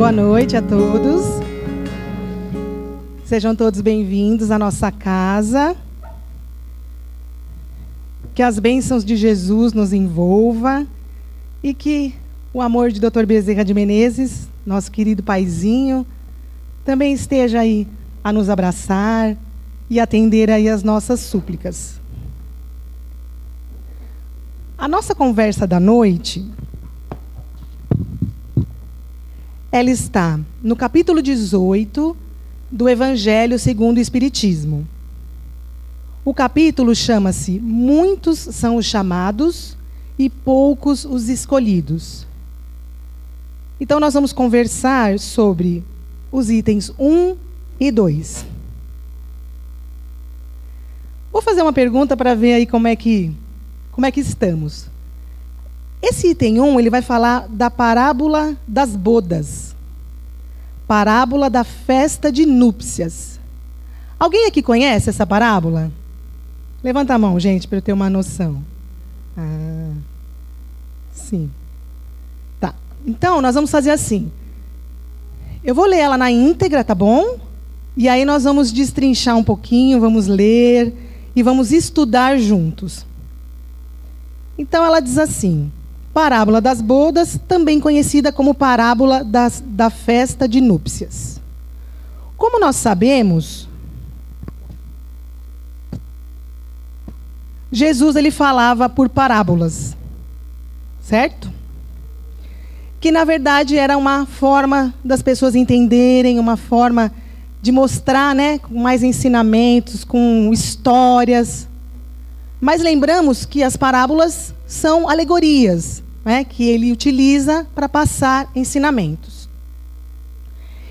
Boa noite a todos. Sejam todos bem-vindos à nossa casa. Que as bênçãos de Jesus nos envolva e que o amor de Dr. Bezerra de Menezes, nosso querido paizinho, também esteja aí a nos abraçar e atender aí as nossas súplicas. A nossa conversa da noite, ela está no capítulo 18 do Evangelho segundo o Espiritismo. O capítulo chama-se Muitos são os chamados e poucos os escolhidos. Então nós vamos conversar sobre os itens 1 e 2. Vou fazer uma pergunta para ver aí como é que estamos. Esse item 1, ele vai falar da parábola das bodas. Parábola da festa de núpcias. Alguém aqui conhece essa parábola? Levanta a mão, gente, para eu ter uma noção. Sim. Tá. Então, nós vamos fazer assim. Eu vou ler ela na íntegra, tá bom? E aí nós vamos destrinchar um pouquinho, vamos ler e vamos estudar juntos. Então, ela diz assim: parábola das bodas, também conhecida como parábola da festa de núpcias. Como nós sabemos, Jesus ele falava por parábolas, certo? Que na verdade era uma forma das pessoas entenderem, uma forma de mostrar, né, com mais ensinamentos, com histórias. Mas lembramos que as parábolas são alegorias, né, que ele utiliza para passar ensinamentos.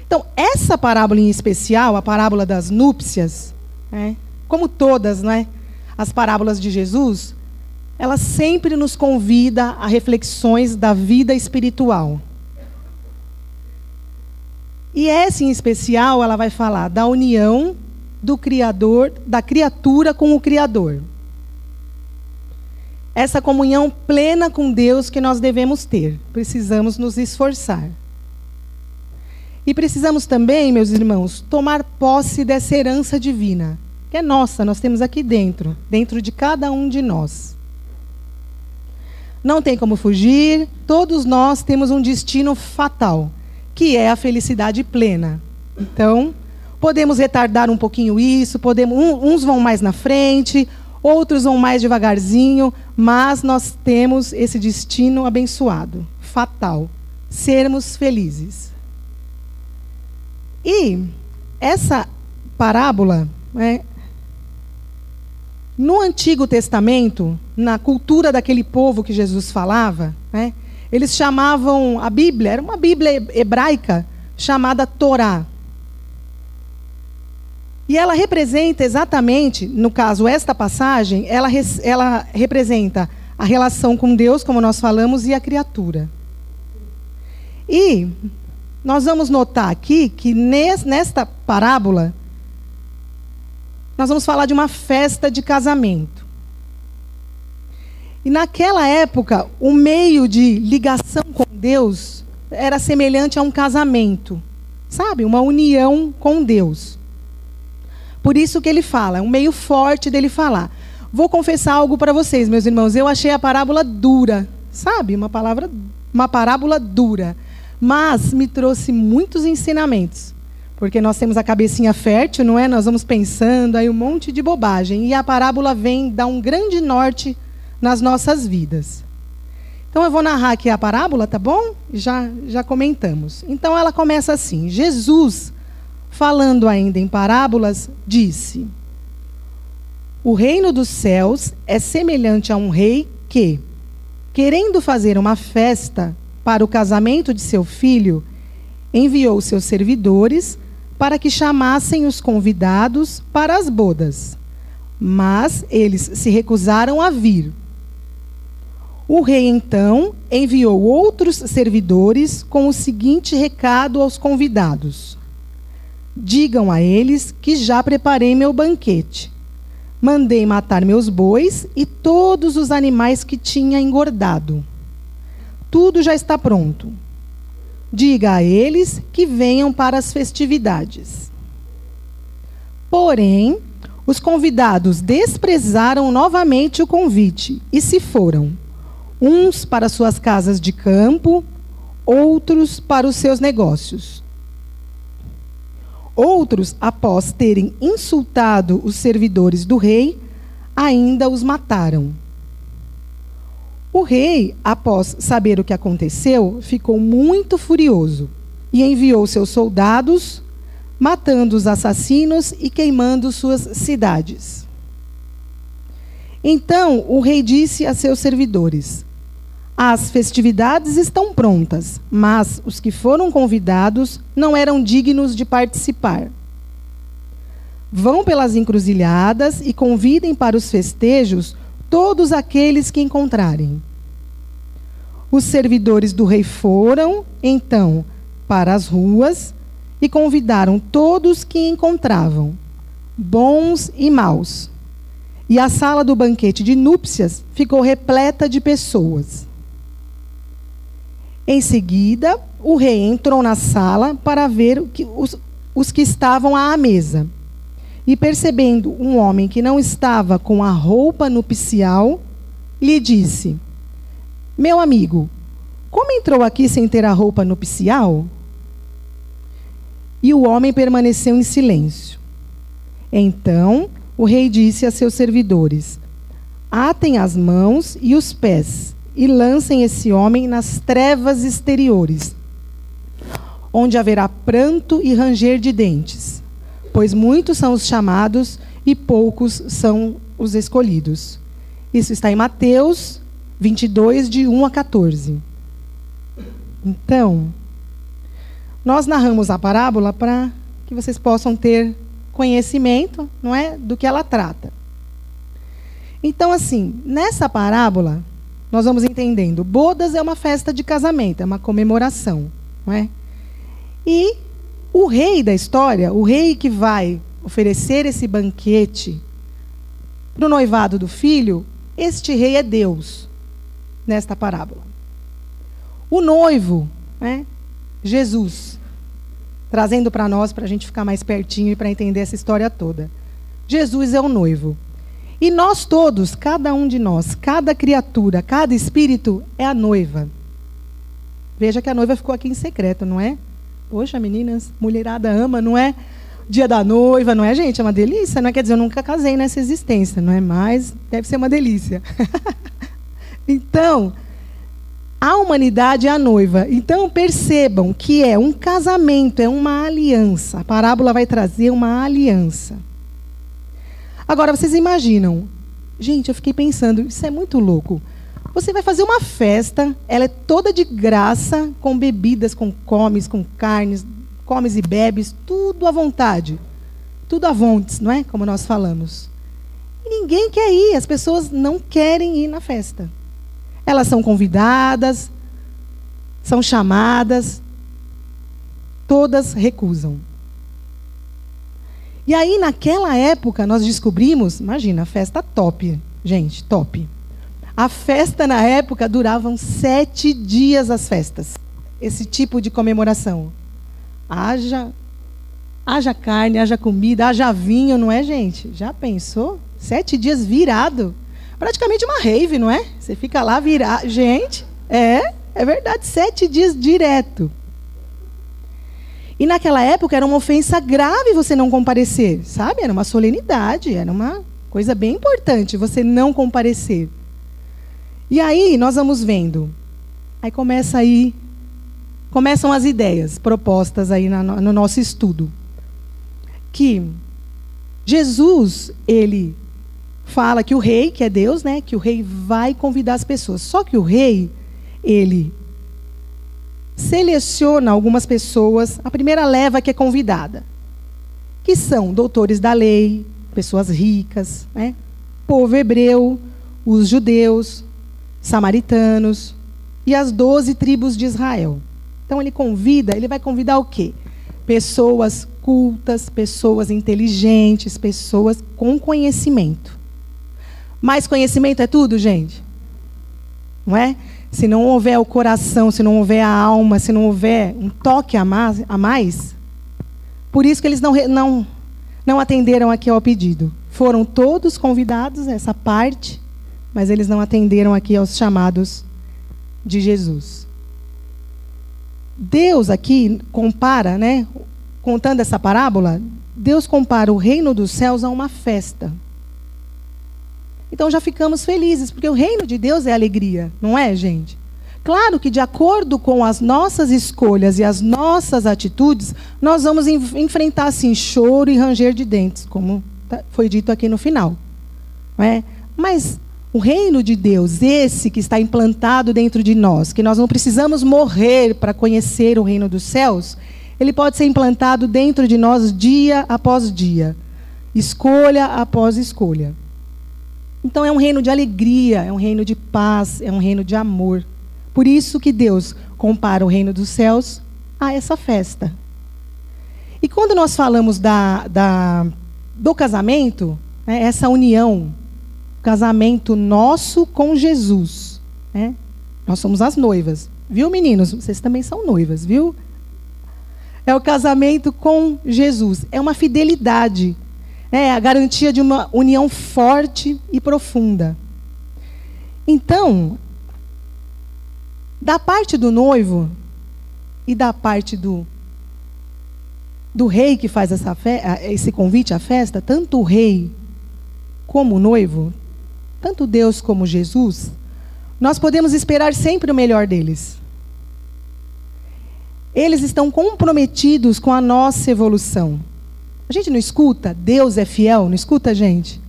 Então, essa parábola em especial, a parábola das núpcias, né, como todas, né, as parábolas de Jesus, ela sempre nos convida a reflexões da vida espiritual. E essa em especial, ela vai falar da união do Criador, da criatura com o Criador. Essa comunhão plena com Deus que nós devemos ter. Precisamos nos esforçar. E precisamos também, meus irmãos, tomar posse dessa herança divina, que é nossa, nós temos aqui dentro de cada um de nós. Não tem como fugir, todos nós temos um destino fatal, que é a felicidade plena. Então, podemos retardar um pouquinho isso, uns vão mais na frente, outros vão mais devagarzinho, mas nós temos esse destino abençoado, fatal, sermos felizes. E essa parábola, né, no Antigo Testamento, na cultura daquele povo que Jesus falava, né, eles chamavam a Bíblia, era uma Bíblia hebraica chamada Torá. E ela representa exatamente, no caso, esta passagem, ela representa a relação com Deus, como nós falamos, e a criatura. E nós vamos notar aqui que nesta parábola, nós vamos falar de uma festa de casamento. E naquela época, o meio de ligação com Deus era semelhante a um casamento. Sabe? Uma união com Deus. Por isso que ele fala, é um meio forte dele falar. Vou confessar algo para vocês, meus irmãos. Eu achei a parábola dura. Sabe? Uma parábola dura. Mas me trouxe muitos ensinamentos. Porque nós temos a cabecinha fértil, não é? Nós vamos pensando aí um monte de bobagem. E a parábola vem dar um grande norte nas nossas vidas. Então eu vou narrar aqui a parábola, tá bom? Já comentamos. Então ela começa assim. Jesus, falando ainda em parábolas, disse: o reino dos céus é semelhante a um rei que, querendo fazer uma festa para o casamento de seu filho, enviou seus servidores para que chamassem os convidados para as bodas. Mas eles se recusaram a vir. O rei, então, enviou outros servidores com o seguinte recado aos convidados: digam a eles que já preparei meu banquete. Mandei matar meus bois e todos os animais que tinha engordado. Tudo já está pronto. diga a eles que venham para as festividades. Porém, os convidados desprezaram novamente o convite e se foram, uns para suas casas de campo, outros para os seus negócios. Outros, após terem insultado os servidores do rei, ainda os mataram. O rei, após saber o que aconteceu, ficou muito furioso e enviou seus soldados, matando os assassinos e queimando suas cidades. Então o rei disse a seus servidores: as festividades estão prontas, mas os que foram convidados não eram dignos de participar. Vão pelas encruzilhadas e convidem para os festejos todos aqueles que encontrarem. Os servidores do rei foram, então, para as ruas e convidaram todos que encontravam, bons e maus. E a sala do banquete de núpcias ficou repleta de pessoas. Em seguida, o rei entrou na sala para ver os que estavam à mesa. E percebendo um homem que não estava com a roupa nupcial, lhe disse: meu amigo, como entrou aqui sem ter a roupa nupcial? E o homem permaneceu em silêncio. Então o rei disse a seus servidores: atem as mãos e os pés e lancem esse homem nas trevas exteriores, onde haverá pranto e ranger de dentes, pois muitos são os chamados e poucos são os escolhidos. Isso está em Mateus 22, de 1 a 14. Então, nós narramos a parábola para que vocês possam ter conhecimento, não é, do que ela trata. Então, assim, nessa parábola, nós vamos entendendo, bodas é uma festa de casamento, é uma comemoração, não é? E o rei da história, o rei que vai oferecer esse banquete para o noivado do filho, este rei é Deus, nesta parábola. O noivo, né, Jesus, trazendo para nós, para a gente ficar mais pertinho e para entender essa história toda. Jesus é o noivo. E nós todos, cada um de nós, cada criatura, cada espírito é a noiva. Veja que a noiva ficou aqui em secreto, não é? Poxa, meninas, mulherada ama, não é? Dia da noiva, não é, gente? É uma delícia, não é? Quer dizer, eu nunca casei nessa existência, não é? Mas deve ser uma delícia. Então, a humanidade é a noiva. Então, percebam que é um casamento, é uma aliança. A parábola vai trazer uma aliança. Agora, vocês imaginam. Gente, eu fiquei pensando, isso é muito louco. Você vai fazer uma festa, ela é toda de graça, com bebidas, com comes, com carnes, comes e bebes, tudo à vontade. Tudo à vontade, não é? Como nós falamos. E ninguém quer ir, as pessoas não querem ir na festa. Elas são convidadas, são chamadas, todas recusam. E aí, naquela época, nós descobrimos, imagina, a festa top, gente, top. A festa, na época, duravam 7 dias as festas. Esse tipo de comemoração. Haja carne, haja comida, haja vinho, não é, gente? Já pensou? 7 dias virado. Praticamente uma rave, não é? Você fica lá virado. Gente, é verdade, 7 dias direto. E naquela época era uma ofensa grave você não comparecer, sabe? Era uma solenidade, era uma coisa bem importante você não comparecer. E aí nós vamos vendo. Aí começam as ideias propostas aí no nosso estudo. Que Jesus, ele fala que o rei, que é Deus, né, que o rei vai convidar as pessoas. Só que o rei, ele seleciona algumas pessoas, a primeira leva que é convidada, que são doutores da lei, pessoas ricas, né, povo hebreu, os judeus, samaritanos e as 12 tribos de Israel. Então ele vai convidar o quê? Pessoas cultas, pessoas inteligentes, pessoas com conhecimento. Mais conhecimento é tudo, gente? Não é? se não houver o coração, se não houver a alma, se não houver um toque a mais, por isso que eles não atenderam aqui ao pedido. Foram todos convidados a essa parte, mas eles não atenderam aqui aos chamados de Jesus. Deus aqui compara, né, contando essa parábola, Deus compara o reino dos céus a uma festa. Então já ficamos felizes, porque o reino de Deus é alegria, não é, gente? Claro que de acordo com as nossas escolhas e as nossas atitudes, nós vamos enfrentar, assim, choro e ranger de dentes, como foi dito aqui no final. Não é? Mas o reino de Deus, esse que está implantado dentro de nós, que nós não precisamos morrer para conhecer o reino dos céus, ele pode ser implantado dentro de nós dia após dia, escolha após escolha. Então é um reino de alegria, é um reino de paz, é um reino de amor. Por isso que Deus compara o reino dos céus a essa festa. E quando nós falamos do casamento, né, essa união, casamento nosso com Jesus, né? Nós somos as noivas, viu, meninos? Vocês também são noivas, viu? É o casamento com Jesus, é uma fidelidade. É a garantia de uma união forte e profunda. Então, da parte do noivo e da parte do rei que faz esse convite à festa, tanto o rei como o noivo, tanto Deus como Jesus, nós podemos esperar sempre o melhor deles. Eles estão comprometidos com a nossa evolução. A gente não escuta? Deus é fiel, não escuta, gente?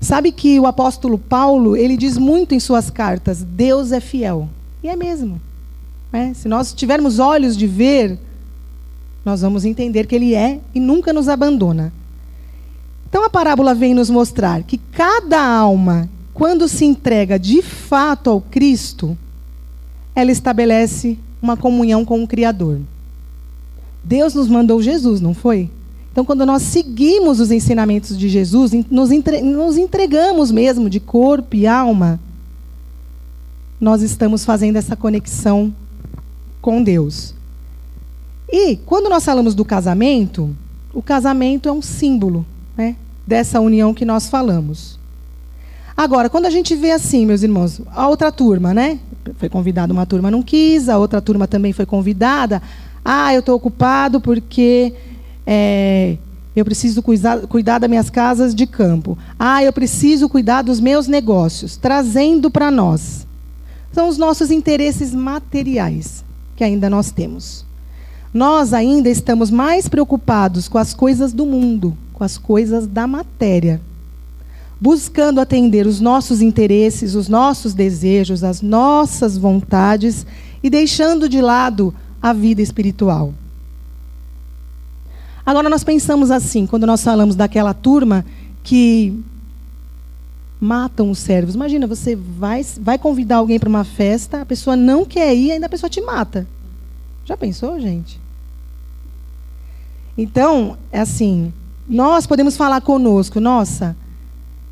Sabe que o apóstolo Paulo, ele diz muito em suas cartas, Deus é fiel. E é mesmo. É? Se nós tivermos olhos de ver, nós vamos entender que ele é e nunca nos abandona. Então a parábola vem nos mostrar que cada alma, quando se entrega de fato ao Cristo, ela estabelece uma comunhão com o Criador. Deus nos mandou Jesus, não foi? Então, quando nós seguimos os ensinamentos de Jesus, nos entregamos mesmo de corpo e alma, nós estamos fazendo essa conexão com Deus. E, quando nós falamos do casamento, o casamento é um símbolo, né, dessa união que nós falamos. Agora, quando a gente vê assim, meus irmãos, a outra turma, né? Foi convidada uma turma, não quis, a outra turma também foi convidada. Ah, eu estou ocupado porque... eu preciso cuidar das minhas casas de campo. Ah, eu preciso cuidar dos meus negócios. Trazendo para nós. São os nossos interesses materiais que ainda nós temos. Nós ainda estamos mais preocupados com as coisas do mundo, com as coisas da matéria. Buscando atender os nossos interesses, os nossos desejos, as nossas vontades e deixando de lado a vida espiritual. Agora nós pensamos assim, quando nós falamos daquela turma que matam os servos. Imagina, você vai convidar alguém para uma festa, a pessoa não quer ir, ainda a pessoa te mata. Já pensou, gente? Então, é assim, nós podemos falar conosco, nossa,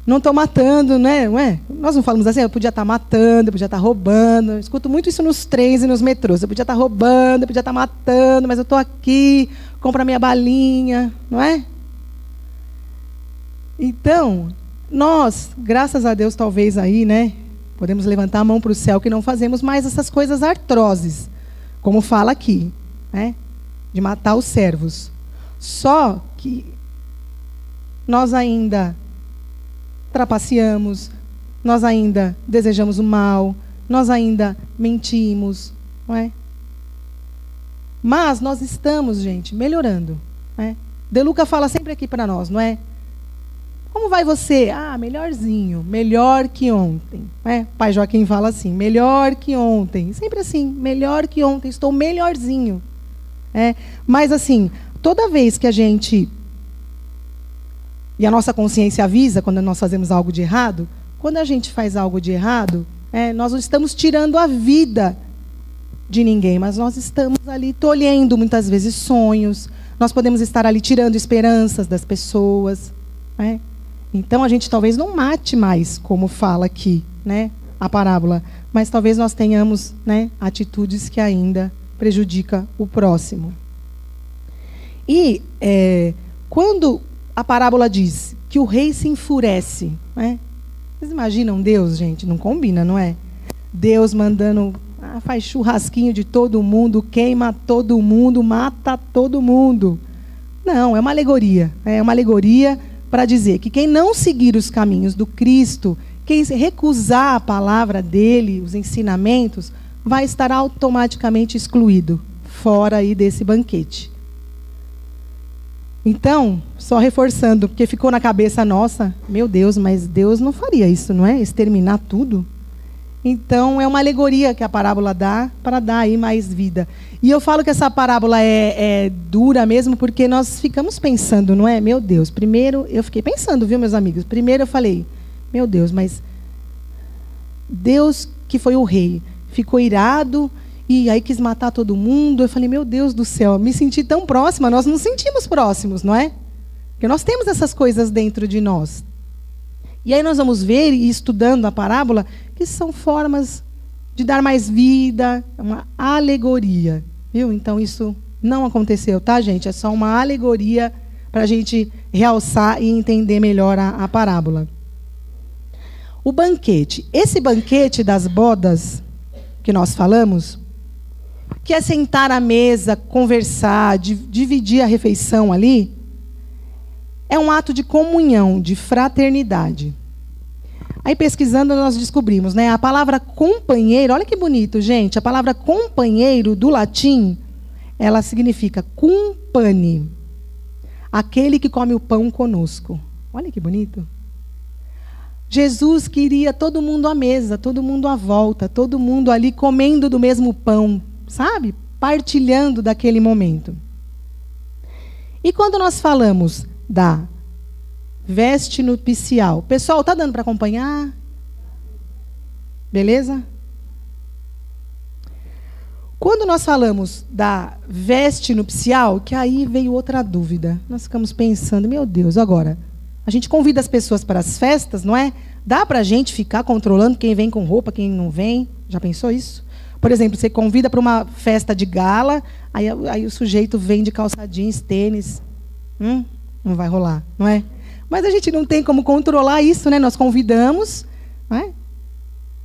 não estou matando, né? Não é? Nós não falamos assim, eu podia estar matando, eu podia estar roubando. Eu escuto muito isso nos trens e nos metrôs. Eu podia estar roubando, eu podia estar matando, mas eu estou aqui, compro a minha balinha, não é? Então, nós, graças a Deus, talvez aí, né, podemos levantar a mão para o céu que não fazemos mais essas coisas atrozes, como fala aqui, né, de matar os servos. Só que nós ainda trapaceamos, nós ainda desejamos o mal, nós ainda mentimos, não é? Mas nós estamos, gente, melhorando, né? De Luca fala sempre aqui para nós, não é? Como vai você? Ah, melhorzinho, melhor que ontem. É? Pai Joaquim fala assim, melhor que ontem. Sempre assim, melhor que ontem, estou melhorzinho. É? Mas assim, toda vez que a gente... E a nossa consciência avisa quando nós fazemos algo de errado, quando a gente faz algo de errado, nós não estamos tirando a vida de ninguém, mas nós estamos ali tolhendo muitas vezes sonhos, nós podemos estar ali tirando esperanças das pessoas. Né? Então a gente talvez não mate mais, como fala aqui, né? a parábola, mas talvez nós tenhamos, né, atitudes que ainda prejudicam o próximo. E quando a parábola diz que o rei se enfurece, né? Vocês imaginam Deus, gente? Não combina, não é? Deus mandando, faz churrasquinho de todo mundo, queima todo mundo, mata todo mundo. Não, é uma alegoria. É uma alegoria para dizer que quem não seguir os caminhos do Cristo, quem recusar a palavra dele, os ensinamentos, vai estar automaticamente excluído, fora aí desse banquete. Então, só reforçando, porque ficou na cabeça nossa, meu Deus, mas Deus não faria isso, não é? Exterminar tudo. Então, é uma alegoria que a parábola dá para dar aí mais vida. E eu falo que essa parábola é dura mesmo, porque nós ficamos pensando, não é? Meu Deus, primeiro, eu fiquei pensando, viu, meus amigos? Primeiro eu falei, meu Deus, mas Deus, que foi o rei, ficou irado e aí quis matar todo mundo. Eu falei, meu Deus do céu, me senti tão próxima. Nós nos sentimos próximos, não é? Porque nós temos essas coisas dentro de nós. E aí nós vamos ver, e estudando a parábola, que são formas de dar mais vida, é uma alegoria. Viu? Então isso não aconteceu, tá, gente? É só uma alegoria para a gente realçar e entender melhor a parábola. O banquete. Esse banquete das bodas que nós falamos, que é sentar à mesa, conversar, dividir a refeição ali, é um ato de comunhão, de fraternidade. Aí pesquisando nós descobrimos, né? A palavra companheiro, olha que bonito, gente. A palavra companheiro do latim, ela significa cum pane, aquele que come o pão conosco. Olha que bonito. Jesus queria todo mundo à mesa, todo mundo à volta, todo mundo ali comendo do mesmo pão, sabe? Partilhando daquele momento. E quando nós falamos da veste nupcial, pessoal, tá dando para acompanhar? Beleza? Quando nós falamos da veste nupcial, que aí veio outra dúvida. Nós ficamos pensando, meu Deus, agora, a gente convida as pessoas para as festas, não é? Dá para a gente ficar controlando quem vem com roupa, quem não vem? Já pensou isso? Por exemplo, você convida para uma festa de gala, aí o sujeito vem de calça jeans, tênis. Não vai rolar, não é? Mas a gente não tem como controlar isso, né? Nós convidamos, não é?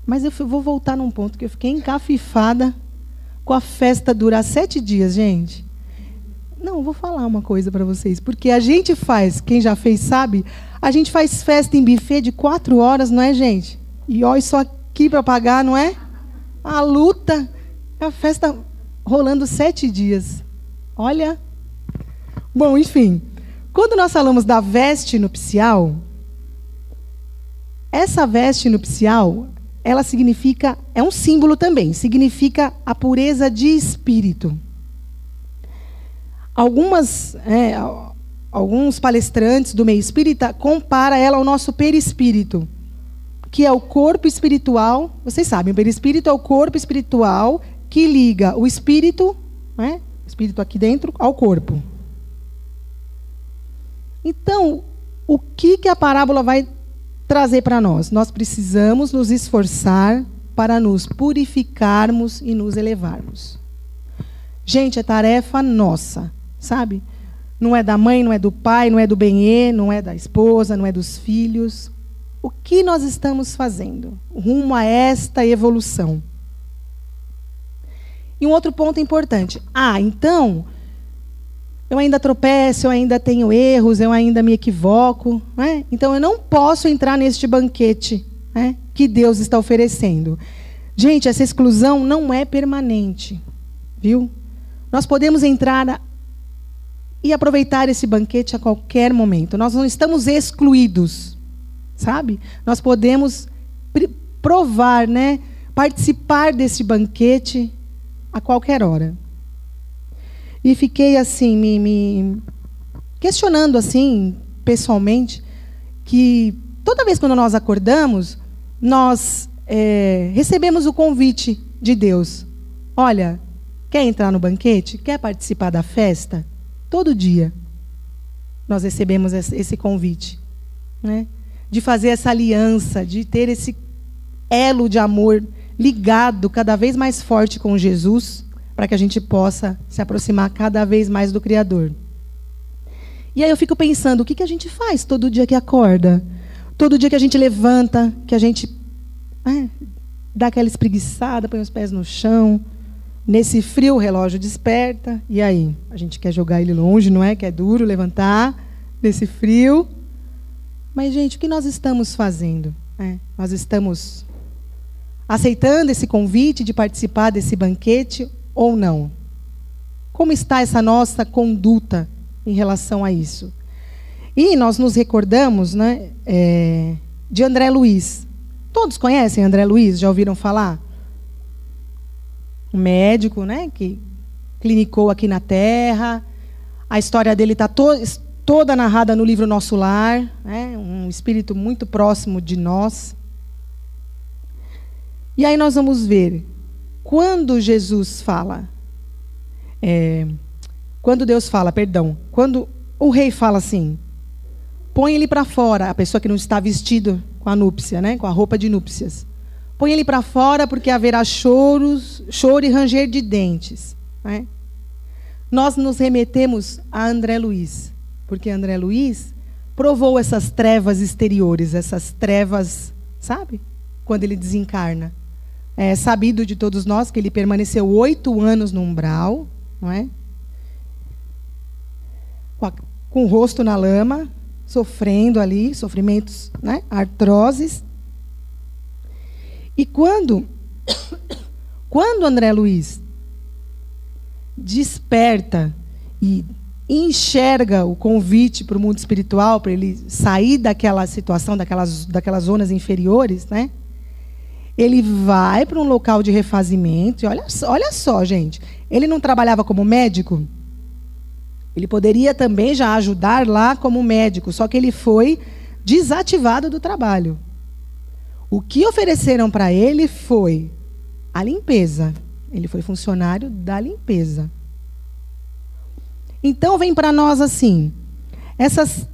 Mas eu vou voltar num ponto que eu fiquei encafifada com a festa durar 7 dias, gente. Não, eu vou falar uma coisa para vocês. Porque a gente faz, quem já fez sabe, a gente faz festa em buffet de 4 horas, não é, gente? E olha só aqui para pagar, não é? A luta, a festa rolando 7 dias. Olha. Bom, enfim. Quando nós falamos da veste nupcial, essa veste nupcial, ela significa, é um símbolo também, significa a pureza de espírito. Alguns palestrantes do meio espírita comparam ela ao nosso perispírito, que é o corpo espiritual. Vocês sabem, o perispírito é o corpo espiritual que liga o espírito, né, o espírito aqui dentro, ao corpo. Então, o que a parábola vai trazer para nós? Nós precisamos nos esforçar para nos purificarmos e nos elevarmos. Gente, é tarefa nossa, sabe? Não é da mãe, não é do pai, não é do benê, não é da esposa, não é dos filhos. O que nós estamos fazendo rumo a esta evolução? E um outro ponto importante. Então, eu ainda tropeço, eu ainda tenho erros, eu ainda me equivoco, né? Então eu não posso entrar neste banquete, né, que Deus está oferecendo. Gente, essa exclusão não é permanente, viu? Nós podemos entrar e aproveitar esse banquete a qualquer momento. Nós não estamos excluídos, sabe? Nós podemos provar, né, participar desse banquete a qualquer hora. E fiquei assim, me questionando assim, pessoalmente, que toda vez quando nós acordamos, nós recebemos o convite de Deus. Olha, quer entrar no banquete? Quer participar da festa? Todo dia nós recebemos esse convite, né? De fazer essa aliança, de ter elo de amor ligado cada vez mais forte com Jesus, para que a gente possa se aproximar cada vez mais do Criador. E aí eu fico pensando, o que a gente faz todo dia que acorda? Todo dia que a gente levanta, que a gente dá aquela espreguiçada, põe os pés no chão. Nesse frio o relógio desperta. E aí? A gente quer jogar ele longe, não é? Que é duro levantar nesse frio. Mas, gente, o que nós estamos fazendo? Nós estamos aceitando esse convite de participar desse banquete ou não? Como está essa nossa conduta em relação a isso? E nós nos recordamos, né, de André Luiz. Todos conhecem André Luiz? Já ouviram falar? Um médico, né, que clinicou aqui na Terra. A história dele está toda narrada no livro Nosso Lar. Um espírito muito próximo de nós. E aí nós vamos ver, quando Jesus fala, quando Deus fala, perdão, quando o rei fala assim, põe ele para fora, a pessoa que não está vestido com a núpcia, né, com a roupa de núpcias. Põe ele para fora porque haverá choro e ranger de dentes. Né? Nós nos remetemos a André Luiz, porque André Luiz provou essas trevas exteriores, essas trevas, sabe? Quando ele desencarna. É sabido de todos nós que ele permaneceu 8 anos no umbral, não é? Com o rosto na lama, sofrendo ali, sofrimentos, né? Artroses. E quando André Luiz desperta e enxerga o convite para o mundo espiritual, para ele sair daquela situação, daquelas zonas inferiores, né? Ele vai para um local de refazimento. E olha só, gente. Ele não trabalhava como médico? Ele poderia também já ajudar lá como médico, só que ele foi desativado do trabalho. O que ofereceram para ele foi a limpeza. Ele foi funcionário da limpeza. Então vem para nós assim, essas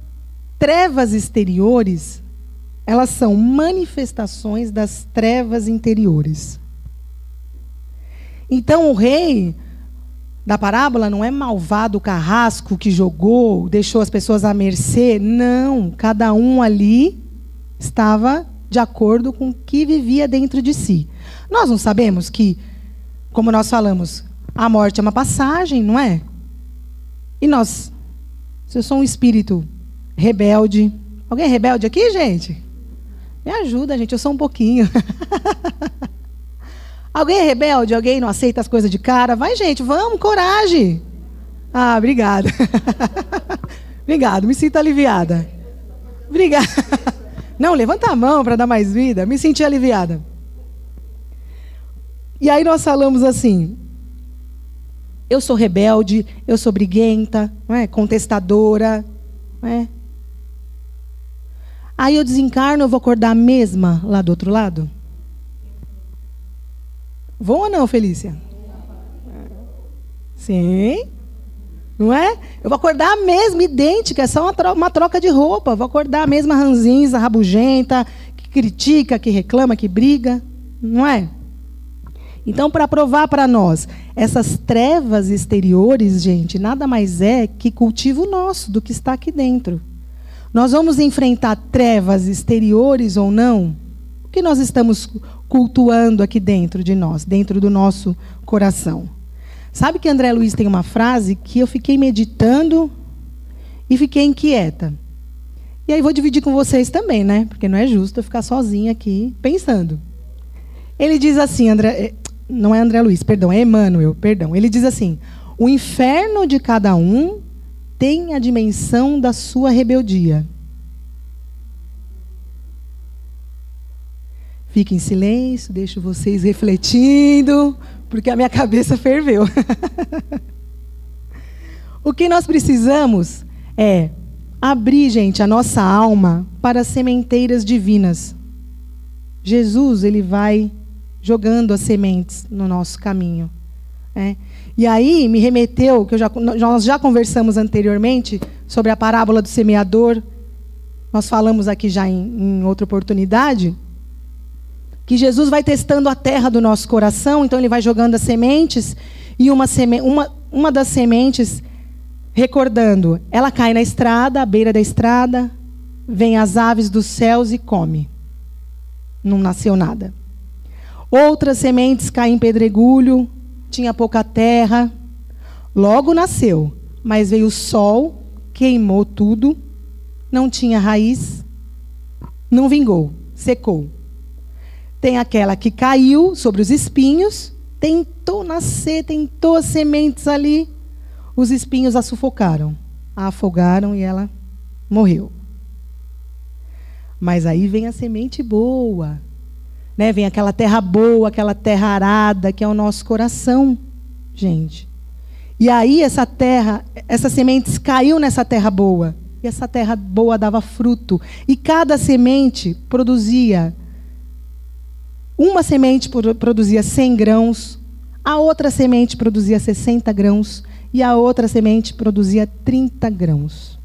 trevas exteriores, elas são manifestações das trevas interiores. Então o rei da parábola não é malvado carrasco que jogou, deixou as pessoas à mercê. Não, cada um ali estava de acordo com o que vivia dentro de si. Nós não sabemos que, como nós falamos, a morte é uma passagem, não é? E nós, se eu sou um espírito rebelde... Alguém é rebelde aqui, gente? Me ajuda, gente, eu sou um pouquinho. Alguém é rebelde? Alguém não aceita as coisas de cara? Vai, gente, vamos, coragem. Ah, obrigada. Obrigado, me sinto aliviada. Obrigada. Não, levanta a mão para dar mais vida. Me senti aliviada. E aí nós falamos assim, eu sou rebelde, eu sou briguenta, não é? Contestadora. Não é? Aí eu desencarno, eu vou acordar a mesma lá do outro lado? Vou ou não, Felícia? Sim. Não é? Eu vou acordar a mesma, idêntica, é só uma troca de roupa. Vou acordar a mesma ranzinza, rabugenta, que critica, que reclama, que briga. Não é? Então, para provar para nós, essas trevas exteriores, gente, nada mais é que cultivo nosso, do que está aqui dentro. Nós vamos enfrentar trevas exteriores ou não? O que nós estamos cultuando aqui dentro de nós, dentro do nosso coração? Sabe que André Luiz tem uma frase que eu fiquei meditando e fiquei inquieta. E aí vou dividir com vocês também, né? Porque não é justo eu ficar sozinha aqui pensando. Ele diz assim, não é André Luiz, perdão, é Emmanuel, perdão. Ele diz assim, o inferno de cada um tem a dimensão da sua rebeldia. Fique em silêncio, deixo vocês refletindo, porque a minha cabeça ferveu. O que nós precisamos é abrir, gente, a nossa alma para as sementeiras divinas. Jesus, ele vai jogando as sementes no nosso caminho. E aí me remeteu, que nós já conversamos anteriormente sobre a parábola do semeador. Nós falamos aqui já em outra oportunidade que Jesus vai testando a terra do nosso coração, então ele vai jogando as sementes, e uma das sementes, recordando, ela cai na estrada, à beira da estrada, vem as aves dos céus e come. Não nasceu nada. Outras sementes caem em pedregulho, tinha pouca terra, logo nasceu, mas veio o sol, queimou tudo, não tinha raiz, não vingou, secou. Tem aquela que caiu sobre os espinhos, tentou nascer, tentou as sementes ali, os espinhos a sufocaram, a afogaram e ela morreu. Mas aí vem a semente boa, né? Vem aquela terra boa, aquela terra arada, que é o nosso coração, gente. E aí essa terra, essas sementes caiu nessa terra boa, e essa terra boa dava fruto, e cada semente produzia, uma semente produzia 100 grãos, a outra semente produzia 60 grãos, e a outra semente produzia 30 grãos.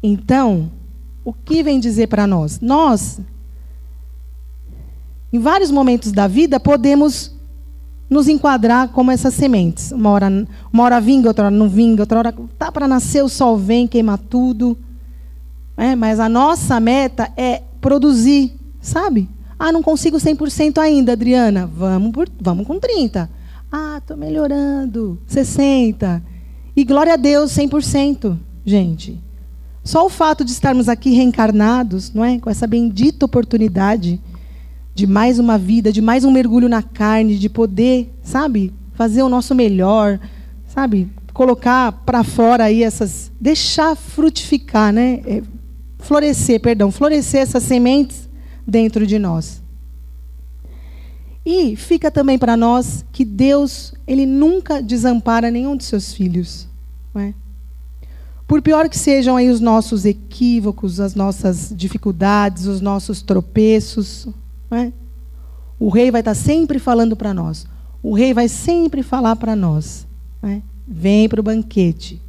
Então, o que vem dizer para nós? Nós, em vários momentos da vida, podemos nos enquadrar como essas sementes. Uma hora vinga, outra hora não vinga, outra hora está para nascer, o sol vem, queima tudo. Mas a nossa meta é produzir, sabe? Ah, não consigo 100% ainda, Adriana. Vamos com 30%. Ah, estou melhorando. 60%. E glória a Deus, 100%, gente. Só o fato de estarmos aqui reencarnados, não é? Com essa bendita oportunidade de mais uma vida, de mais um mergulho na carne, de poder, sabe, fazer o nosso melhor, sabe, colocar para fora aí essas, deixar frutificar, né? Florescer essas sementes dentro de nós. E fica também para nós que Deus, ele nunca desampara nenhum de seus filhos, não é? Por pior que sejam aí os nossos equívocos, as nossas dificuldades, os nossos tropeços, não é? O rei vai estar sempre falando para nós. O rei vai sempre falar para nós, não é? Vem para o banquete.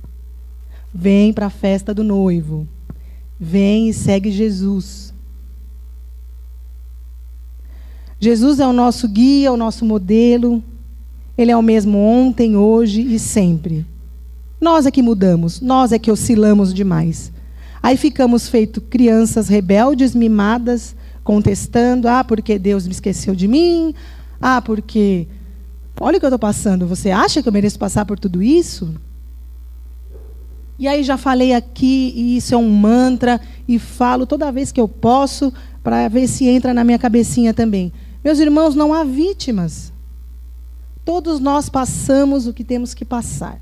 Vem para a festa do noivo. Vem e segue Jesus. Jesus é o nosso guia, o nosso modelo. Ele é o mesmo ontem, hoje e sempre. Nós é que mudamos, nós é que oscilamos demais. Aí ficamos feito crianças rebeldes, mimadas, contestando, porque Deus me esqueceu de mim, porque olha o que eu estou passando, você acha que eu mereço passar por tudo isso? E aí já falei aqui, e isso é um mantra, e falo toda vez que eu posso, para ver se entra na minha cabecinha também. Meus irmãos, não há vítimas. Todos nós passamos o que temos que passar.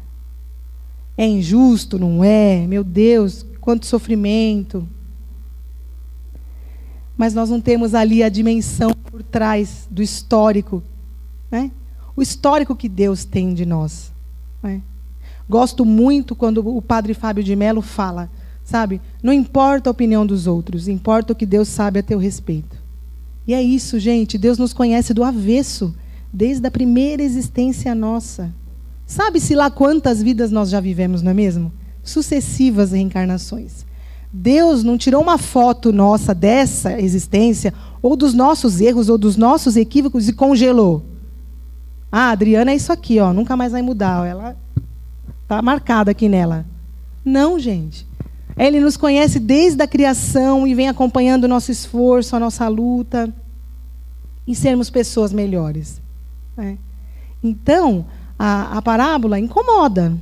É injusto, não é? Meu Deus, quanto sofrimento. Mas nós não temos ali a dimensão por trás do histórico, né? O histórico que Deus tem de nós, né? Gosto muito quando o padre Fábio de Mello fala, sabe? Não importa a opinião dos outros, importa o que Deus sabe a teu respeito. E é isso, gente. Deus nos conhece do avesso, desde a primeira existência nossa. Sabe-se lá quantas vidas nós já vivemos, não é mesmo? Sucessivas reencarnações. Deus não tirou uma foto nossa dessa existência, ou dos nossos erros, ou dos nossos equívocos, e congelou. Ah, a Adriana é isso aqui, ó, nunca mais vai mudar. Ó, ela está marcada aqui nela. Não, gente. Ele nos conhece desde a criação e vem acompanhando o nosso esforço, a nossa luta, em sermos pessoas melhores, né? Então, a parábola incomoda.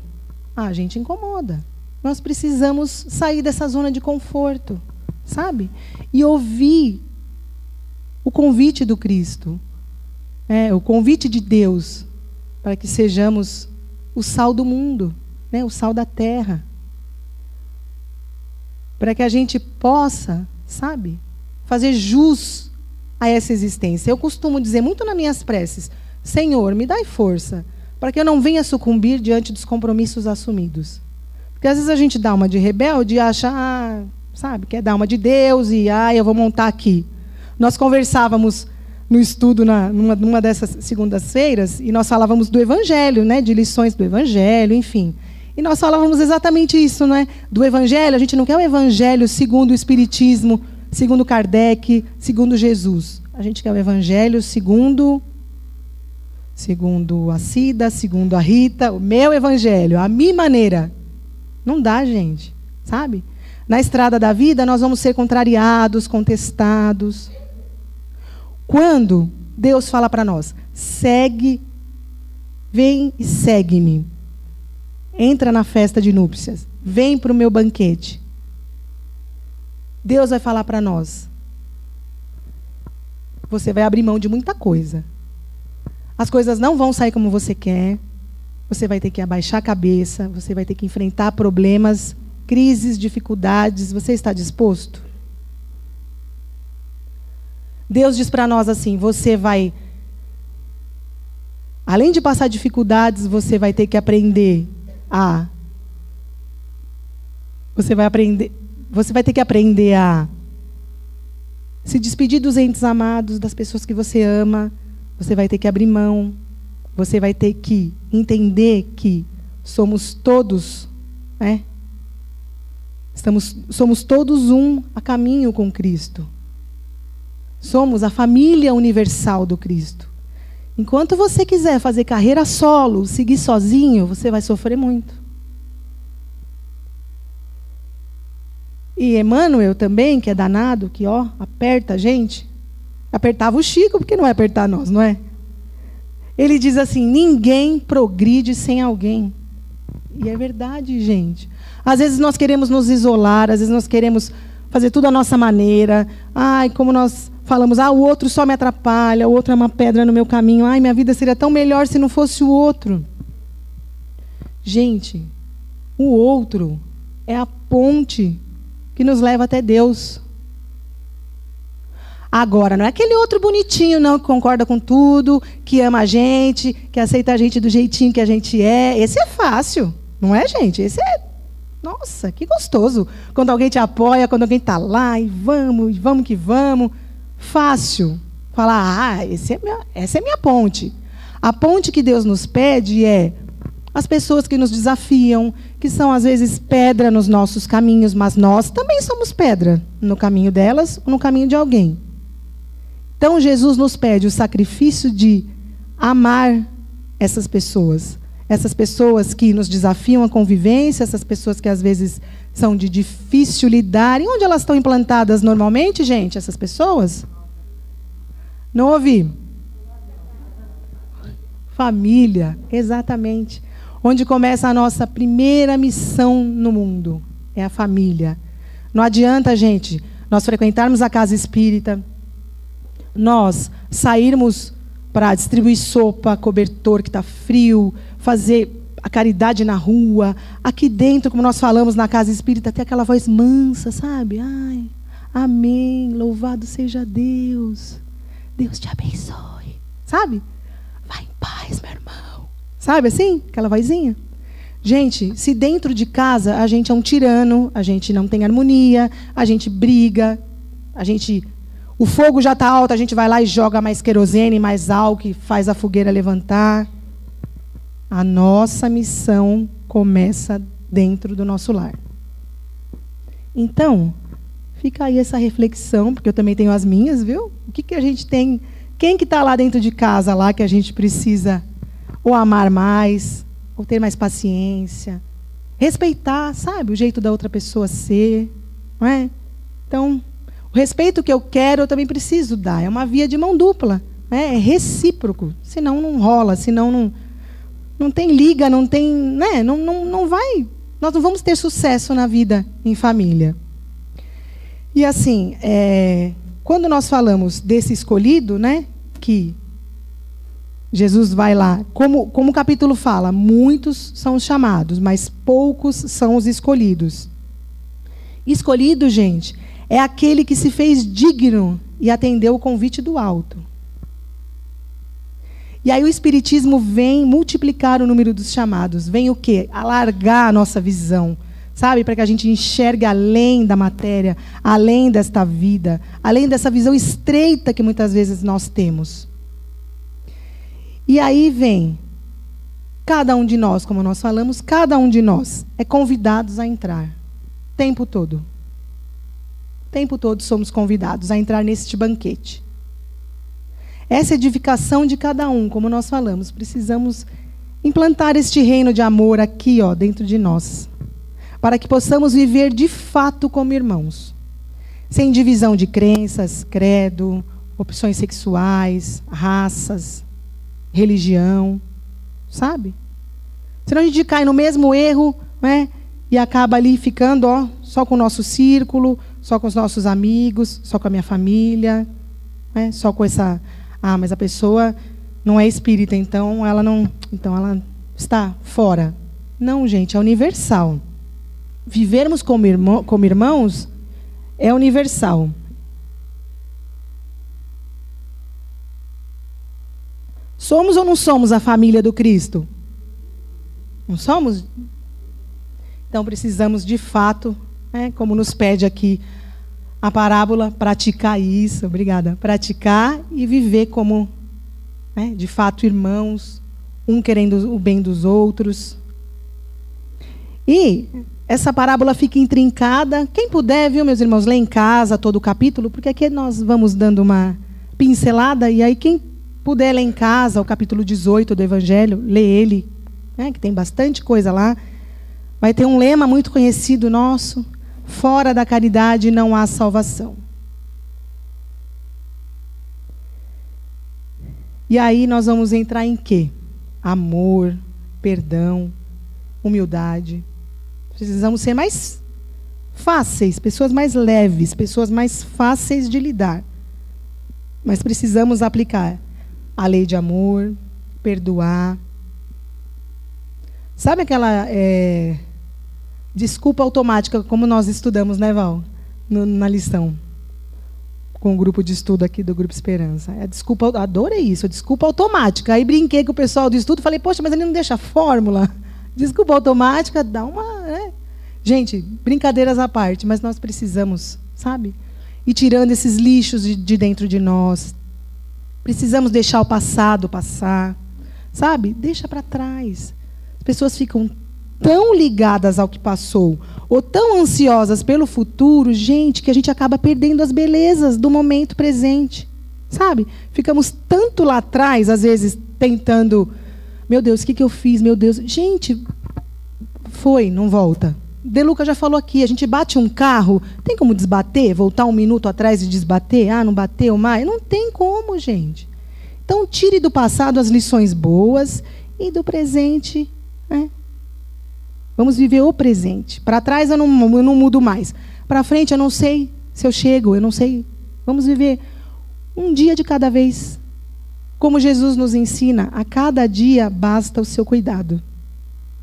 A gente incomoda. Nós precisamos sair dessa zona de conforto, sabe? E ouvir o convite do Cristo, o convite de Deus, para que sejamos o sal do mundo, né? O sal da terra. Para que a gente possa, sabe, fazer jus a essa existência. Eu costumo dizer muito nas minhas preces, Senhor, me dai força, para que eu não venha sucumbir diante dos compromissos assumidos. Porque às vezes a gente dá uma de rebelde e acha, sabe, quer dar uma de Deus e, eu vou montar aqui. Nós conversávamos no estudo, numa dessas segundas-feiras, e nós falávamos do Evangelho, né, de lições do Evangelho, enfim. E nós falávamos exatamente isso, não é? Do Evangelho, a gente não quer o Evangelho segundo o Espiritismo, segundo Kardec, segundo Jesus. A gente quer o evangelho segundo a Cida, segundo a Rita, o meu evangelho, a minha maneira. Não dá, gente, sabe? Na estrada da vida, nós vamos ser contrariados, contestados. Quando Deus fala para nós, segue, vem e segue-me. Entra na festa de núpcias, vem para o meu banquete. Deus vai falar para nós, você vai abrir mão de muita coisa. As coisas não vão sair como você quer. Você vai ter que abaixar a cabeça. Você vai ter que enfrentar problemas, crises, dificuldades. Você está disposto? Deus diz para nós assim, você vai... Além de passar dificuldades, você vai ter que aprender a... Você vai ter que aprender a se despedir dos entes amados, das pessoas que você ama. Você vai ter que abrir mão. Você vai ter que entender que somos todos, né? Somos todos um a caminho com Cristo. Somos a família universal do Cristo. Enquanto você quiser fazer carreira solo, seguir sozinho, você vai sofrer muito. E Emmanuel também, que é danado, que aperta a gente. Apertava o Chico, porque não vai apertar nós, não é? Ele diz assim, ninguém progride sem alguém. E é verdade, gente. Às vezes nós queremos nos isolar, às vezes nós queremos fazer tudo à nossa maneira. Ai, como nós falamos, o outro só me atrapalha, o outro é uma pedra no meu caminho. Ai, minha vida seria tão melhor se não fosse o outro. Gente, o outro é a ponte que nos leva até Deus. Agora, não é aquele outro bonitinho, não, que concorda com tudo, que ama a gente, que aceita a gente do jeitinho que a gente é. Esse é fácil, não é, gente? Esse é... Nossa, que gostoso. Quando alguém te apoia, quando alguém está lá, e vamos que vamos. Fácil. Falar, essa é minha ponte. A ponte que Deus nos pede é as pessoas que nos desafiam, que são, às vezes, pedra nos nossos caminhos, mas nós também somos pedra no caminho delas ou no caminho de alguém. Então, Jesus nos pede o sacrifício de amar essas pessoas que nos desafiam a convivência, essas pessoas que às vezes são de difícil lidar. E onde elas estão implantadas normalmente, gente, essas pessoas? Não ouvi? Família, exatamente. Onde começa a nossa primeira missão no mundo, é a família. Não adianta, gente, nós frequentarmos a casa espírita, nós sairmos para distribuir sopa, cobertor que está frio, fazer a caridade na rua. Aqui dentro, como nós falamos na casa espírita, tem aquela voz mansa, sabe? Ai, amém, louvado seja Deus. Deus te abençoe. Sabe? Vai em paz, meu irmão. Sabe assim? Aquela vozinha. Gente, se dentro de casa a gente é um tirano, a gente não tem harmonia, a gente briga, o fogo já está alto, a gente vai lá e joga mais querosene, mais álcool, e faz a fogueira levantar. A nossa missão começa dentro do nosso lar. Então, fica aí essa reflexão, porque eu também tenho as minhas, viu? O que a gente tem? Quem que está lá dentro de casa, lá, que a gente precisa ou amar mais, ou ter mais paciência, respeitar, sabe, o jeito da outra pessoa ser, não é? Então, o respeito que eu quero, eu também preciso dar. É uma via de mão dupla, né? É recíproco. Senão não rola, senão não tem liga, não tem, né? Não vai. Nós não vamos ter sucesso na vida em família. E assim, quando nós falamos desse escolhido, né? Que Jesus vai lá, como o capítulo fala, muitos são os chamados, mas poucos são os escolhidos. Escolhido, gente, é aquele que se fez digno e atendeu o convite do alto. E aí o Espiritismo vem multiplicar o número dos chamados. Vem o quê? Alargar a nossa visão, sabe? Para que a gente enxergue além da matéria, além desta vida, além dessa visão estreita que muitas vezes nós temos. E aí vem, cada um de nós, como nós falamos, cada um de nós é convidados a entrar. O tempo todo. O tempo todo somos convidados a entrar neste banquete. Essa edificação de cada um, como nós falamos, precisamos implantar este reino de amor aqui, ó, dentro de nós, para que possamos viver de fato como irmãos, sem divisão de crenças, credo, opções sexuais, raças, religião, sabe? Senão a gente cai no mesmo erro, né? E acaba ali ficando, ó, só com o nosso círculo, só com os nossos amigos, só com a minha família, né? Só com essa... Ah, mas a pessoa não é espírita, então ela está fora. Não, gente, é universal. Vivermos como irmãos é universal. Somos ou não somos a família do Cristo? Não somos? Então precisamos, de fato, né, como nos pede aqui a parábola, praticar isso, obrigada, praticar e viver como, né, de fato, irmãos, um querendo o bem dos outros. E essa parábola fica intrincada. Quem puder, viu, meus irmãos, ler em casa todo o capítulo, porque aqui nós vamos dando uma pincelada, e aí quem puder ler em casa o capítulo 18 do Evangelho, lê ele, né, que tem bastante coisa lá. Vai ter um lema muito conhecido nosso: fora da caridade não há salvação. E aí nós vamos entrar em quê? Amor, perdão, humildade. Precisamos ser mais fáceis, pessoas mais leves, pessoas mais fáceis de lidar. Mas precisamos aplicar a lei de amor, perdoar. Sabe aquela desculpa automática, como nós estudamos, né, Val? Na lição. Com o grupo de estudo aqui do Grupo Esperança. Desculpa, adorei isso, desculpa automática. Aí brinquei com o pessoal do estudo, falei, poxa, mas ele não deixa a fórmula. Desculpa automática, dá uma... né? Gente, brincadeiras à parte, mas nós precisamos, sabe? Ir tirando esses lixos de dentro de nós. Precisamos deixar o passado passar, sabe? Deixa para trás. As pessoas ficam tão ligadas ao que passou, ou tão ansiosas pelo futuro, gente, que a gente acaba perdendo as belezas do momento presente, sabe? Ficamos tanto lá atrás, às vezes, tentando... Meu Deus, o que eu fiz? Meu Deus... Gente, foi, não volta. De Luca já falou aqui, a gente bate um carro, tem como desbater? Voltar um minuto atrás e desbater? Ah, não bateu mais? Não tem como, gente. Então, tire do passado as lições boas e do presente, né? Vamos viver o presente. Para trás eu não mudo mais. Para frente eu não sei se eu chego, eu não sei. Vamos viver um dia de cada vez. Como Jesus nos ensina, a cada dia basta o seu cuidado.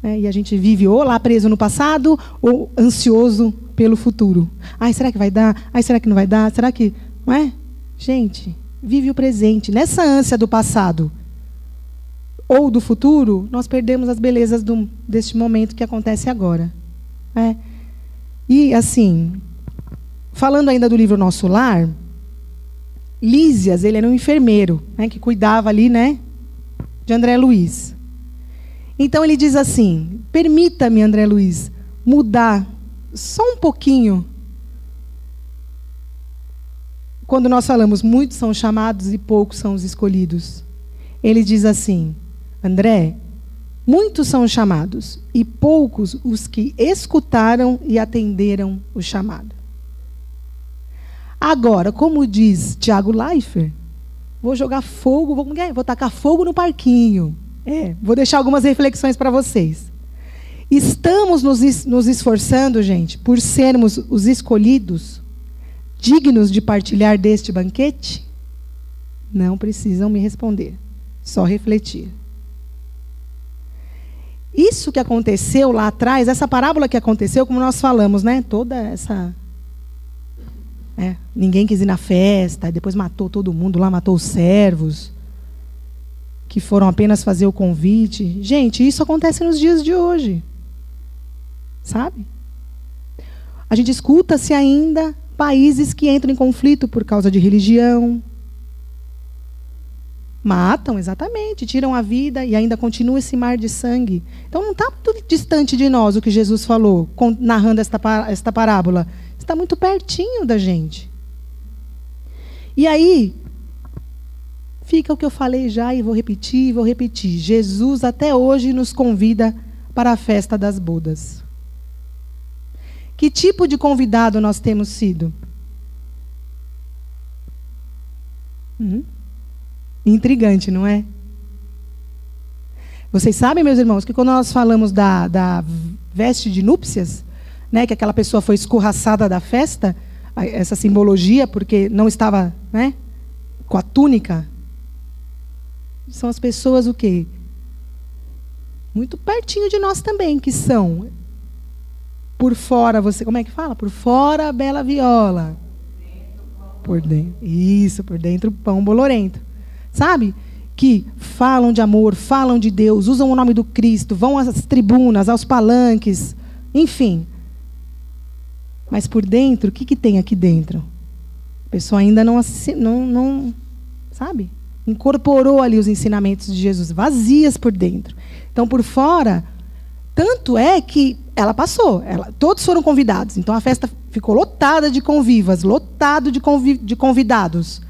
E a gente vive ou lá preso no passado, ou ansioso pelo futuro. Ai, será que vai dar? Ai, será que não vai dar? Será que... Não é? Gente, vive o presente. Nessa ânsia do passado ou do futuro, nós perdemos as belezas deste momento que acontece agora. E, assim, falando ainda do livro Nosso Lar, Lísias, ele era um enfermeiro, né, que cuidava ali, né, de André Luiz. Então ele diz assim: permita-me, André Luiz, mudar só um pouquinho. Quando nós falamos, muitos são chamados e poucos são os escolhidos. Ele diz assim: André, muitos são os chamados e poucos os que escutaram e atenderam o chamado. Agora, como diz Tiago Leifert, vou jogar fogo, vou tacar fogo no parquinho. Vou deixar algumas reflexões para vocês. Estamos nos esforçando, gente, por sermos os escolhidos, dignos de partilhar deste banquete? Não precisam me responder, só refletir. Isso que aconteceu lá atrás, essa parábola que aconteceu, como nós falamos, né? Toda essa... ninguém quis ir na festa, depois matou todo mundo lá, matou os servos, que foram apenas fazer o convite. Gente, isso acontece nos dias de hoje. Sabe? A gente escuta-se ainda países que entram em conflito por causa de religião. Matam, exatamente, tiram a vida e ainda continua esse mar de sangue. Então não está muito distante de nós o que Jesus falou, narrando esta parábola. Está muito pertinho da gente. E aí, fica o que eu falei já e vou repetir. Jesus até hoje nos convida para a festa das bodas. Que tipo de convidado nós temos sido? Intrigante, não é? Vocês sabem, meus irmãos, que quando nós falamos da veste de núpcias, né, que aquela pessoa foi escorraçada da festa, essa simbologia, porque não estava, né, com a túnica, são as pessoas o quê? Muito pertinho de nós também, que são por fora, como é que fala? Por fora a bela viola. Por dentro. Isso, por dentro o pão bolorento. Sabe? Que falam de amor, falam de Deus, usam o nome do Cristo, vão às tribunas, aos palanques, enfim. Mas por dentro, o que tem aqui dentro? A pessoa ainda não sabe? Incorporou ali os ensinamentos de Jesus, vazias por dentro. Então, por fora, tanto é que ela passou, todos foram convidados. Então, a festa ficou lotada de convivas, lotado de convidados.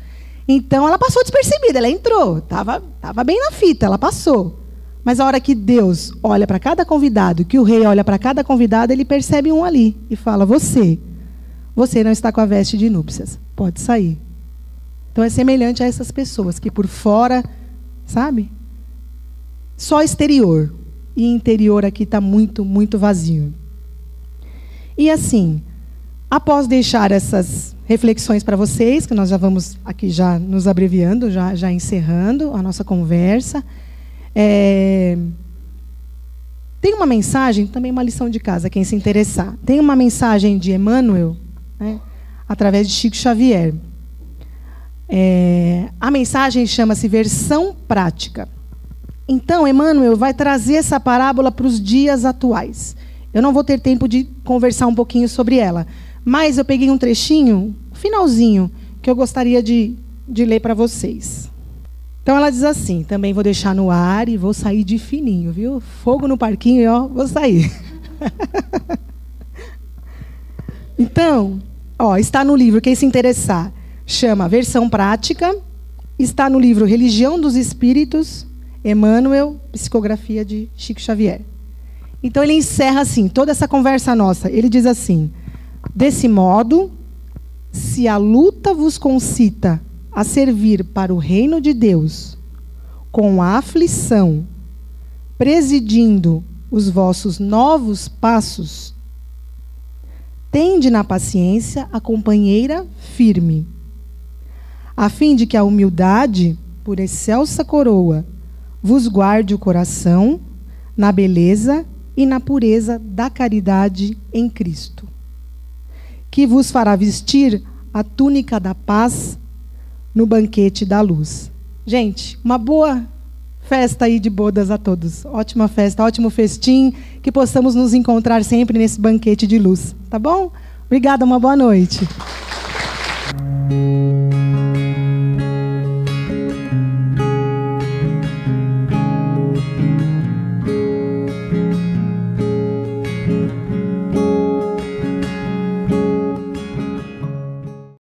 Então, ela passou despercebida, ela entrou, estava bem na fita, ela passou. Mas a hora que Deus olha para cada convidado, que o rei olha para cada convidado, ele percebe um ali e fala, você não está com a veste de núpcias, pode sair. Então, é semelhante a essas pessoas que por fora, sabe? Só exterior. E interior aqui está muito, muito vazio. E assim, após deixar essas reflexões para vocês, que nós já vamos aqui já nos abreviando, já encerrando a nossa conversa, tem uma mensagem, também uma lição de casa, quem se interessar. Tem uma mensagem de Emmanuel, né, através de Chico Xavier. A mensagem chama-se Versão Prática. Então, Emmanuel vai trazer essa parábola para os dias atuais. Eu não vou ter tempo de conversar um pouquinho sobre ela, mas eu peguei um trechinho, um finalzinho, que eu gostaria de ler para vocês. Então, ela diz assim, também vou deixar no ar e vou sair de fininho, viu? Fogo no parquinho e ó, vou sair. Então, está no livro, quem se interessar, chama Versão Prática, está no livro Religião dos Espíritos, Emmanuel, psicografia de Chico Xavier. Então ele encerra assim, toda essa conversa nossa. Ele diz assim, desse modo, se a luta vos concita a servir para o reino de Deus, com a aflição, presidindo os vossos novos passos, tende na paciência a companheira firme, a fim de que a humildade, por excelsa coroa, vos guarde o coração na beleza e na pureza da caridade em Cristo, que vos fará vestir a túnica da paz no banquete da luz. Gente, uma boa festa aí de bodas a todos. Ótima festa, ótimo festim, que possamos nos encontrar sempre nesse banquete de luz, tá bom? Obrigada, uma boa noite.